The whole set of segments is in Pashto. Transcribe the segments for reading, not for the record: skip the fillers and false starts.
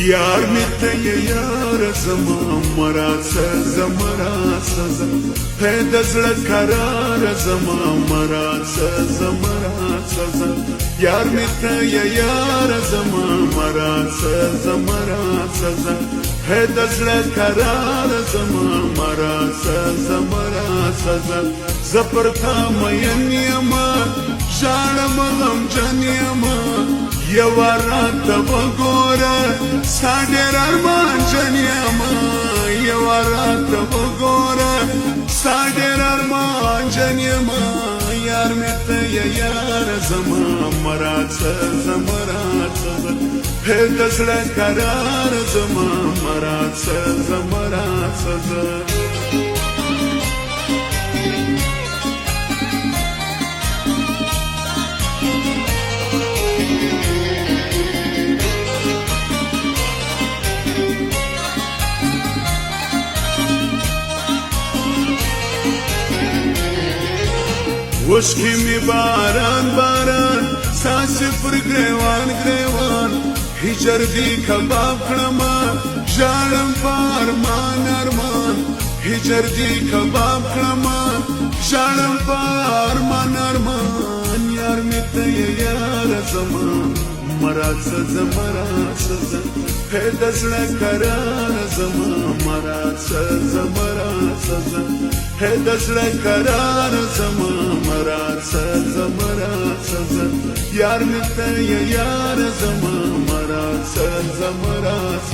یار می ته یار زما مراد زمرا سزا پیدا زړه قرار زما مراد زمرا سزا یار می ته یار زما مراد زمرا سزا پیدا زړه قرار زما مراد زمرا سزا زپرتا مین یما ژړم غمجن یما یوا رات وګوره ستا ډېر ارمان جن یما یوا رات وګوره ستا ډېر ارمان جن یما یار مې ته یار زما مراد زمرات پیدا زړه قرار زما مراد زمرات وش کی می باران باران ساس پر گریوان گریوان هجر دی کباب کړما ژړم پارمان ارمان هجر دی کباب کړما ژړم پارمان ارمان یار می ته یار زما مراد زمرات پیدا زړه قرار زما مراد زمرات پیدا زړه قرار زما مراد زمرات یار می ته یار زما مراد زمرات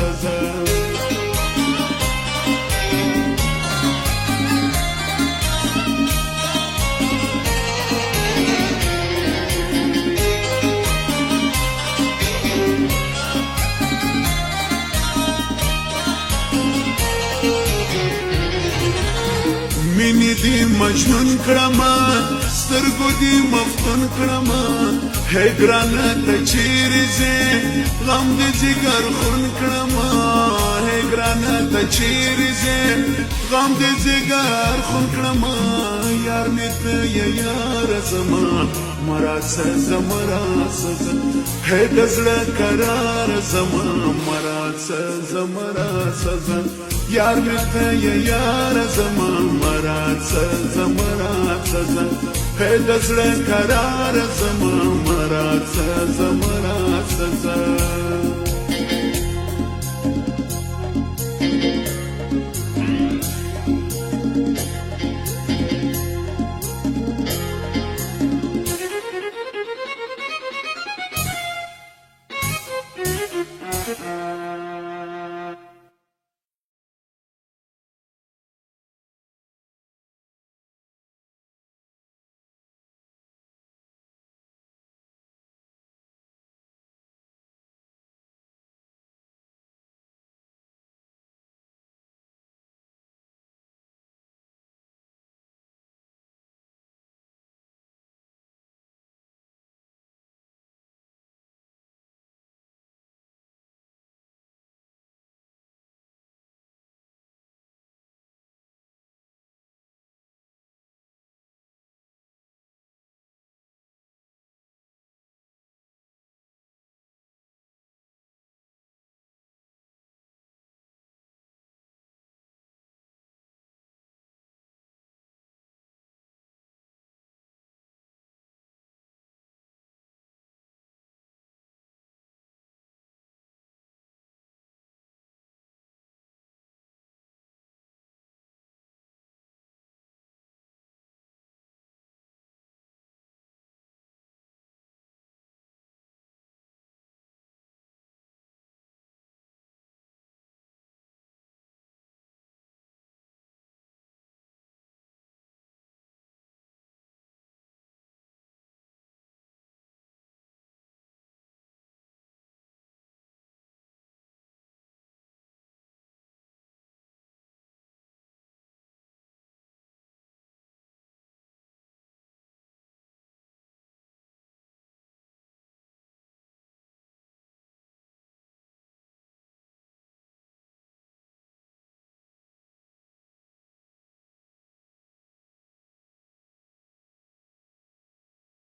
مینی دی مجنون کړما سترګو دی مفتون کړما هی ګرانه ته چیرې ځې غم دې جګر خون کړما هی ګرانه ته چیرې ځې غم دې جګر خون کړما یار مې ته یار زما مراد زمرات هی د زړه قرار زما مراد زمرات یار می ته یار زما مراد زمرات پیدا زړه قرار زما مراد زمرات